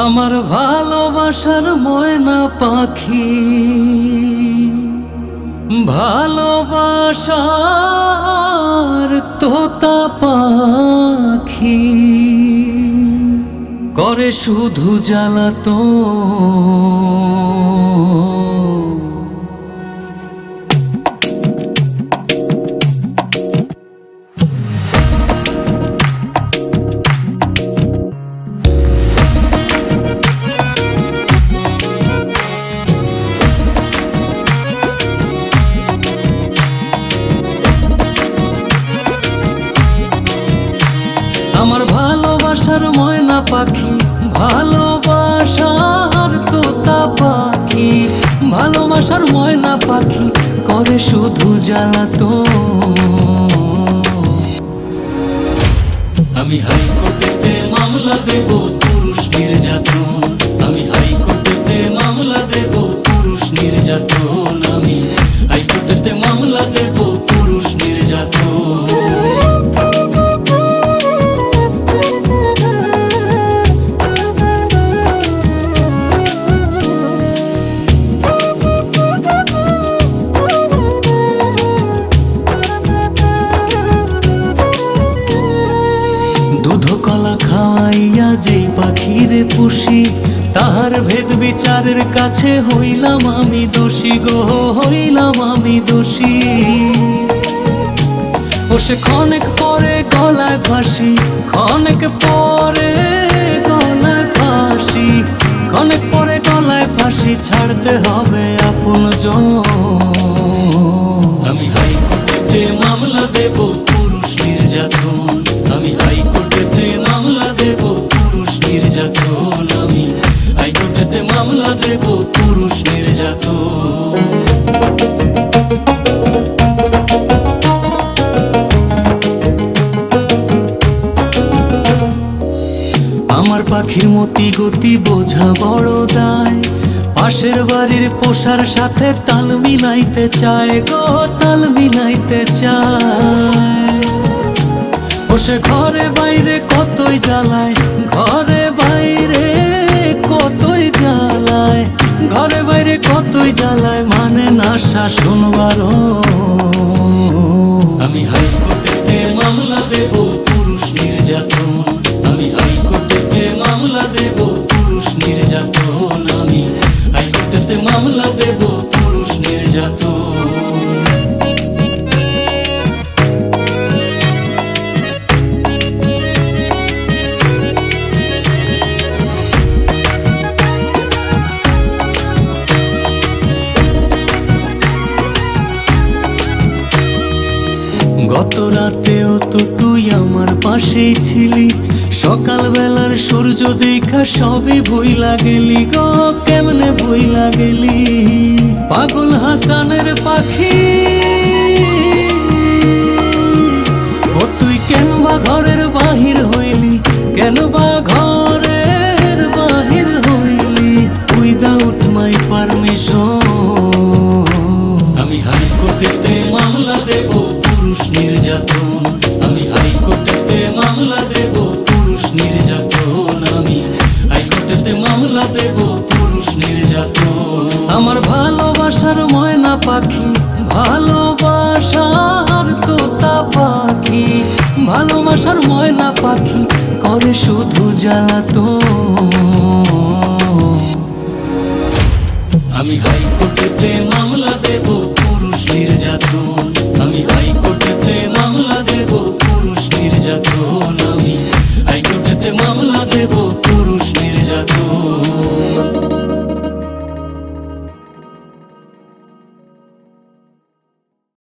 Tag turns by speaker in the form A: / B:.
A: আমার ভালোবাসার ময়না পাখি, ভালোবাসার তোতা পাখি করে শুধু জ্বালাতন। আমার ভালোবাসার ময়না পাখি, ভালোবাসার তোতা পাখি, ভালোবাসার ময়না পাখি করে শুধু জ্বালাতন। আমি হাইকোর্টেতে মামলা দেব পুরুষ নির্যাতন, আমি হাইকোর্টেতে মামলা দেব পুরুষ নির্যাতন, আমি হাইকোর্টেতে মামলা দেব পুরুষ নির্যাতন। দুধ কলা খাওয়াইয়া যেই পাখিরে পুষি, তাহার ভেদ বিচারের কাছে হইলাম আমি দোষী গো, হইলাম আমি দোষী। ও সে ক্ষণেক পরে গলায় ফাঁসি, ক্ষণেক পরে গলায় ফাঁসি, ক্ষণেক পরে গলায় ফাঁসি, ছাড়তে হবে আপনজন। আমি হাইকোর্টেতে মামলা দেব পুরুষ নির্যাতন, আমি হাইকোর্টেতে মামলা দেব পুরুষ নির্যাতন, আমি হাইকোর্টেতে মামলা দেব পুরুষ নির্যাতন। আমার পাখির মতি গতি বোঝা বড় দায়, পাশের বাড়ির পোষার সাথে তাল মিলাইতে চায় গো, তাল মিলাইতে চায়। ও সে ঘরে বাইরে কতই জ্বালায়, ঘরে বাইরে কতই জ্বালায়, ঘরে বাইরে কতই জ্বালায়, মানে না শাসন বারণ। আমি হাইকোর্টেতে মামলা দেব পুরুষ নির্যাতন, আমি হাইকোর্টেতে মামলা দেব পুরুষ নির্যাতন, আমি হাইকোর্টেতে মামলা দেব পুরুষ নির্যাতন। গত রাতেও তো তুই আমার পাশেই ছিলি, সকাল বেলার সূর্য দেখা সবই ভুইলা গেলি গো, কেমনে ভুইলা গেলি। পাগল হাসানের পাখি ও তুই কেন বা ঘরের বাহির হইলি, কেন বা ঘরের বাহির হইলি, উইদাউট মাই পারমিশন। আমি হাইকোর্টেতে মামলা দেব পুরুষ নির্যাতন, আমি হাইকোর্টেতে মামলা দেব পুরুষ নির্যাতন, আমি হাইকোর্টেতে মামলা দেব পুরুষ নির্যাতন। আমার ভালোবাসার ময়না পাখি, ভালোবাসার তোতা পাখি, ভালোবাসার ময়না পাখি করে শুধু জ্বালাতন। আমি হাইকোর্টেতে মামলা দেব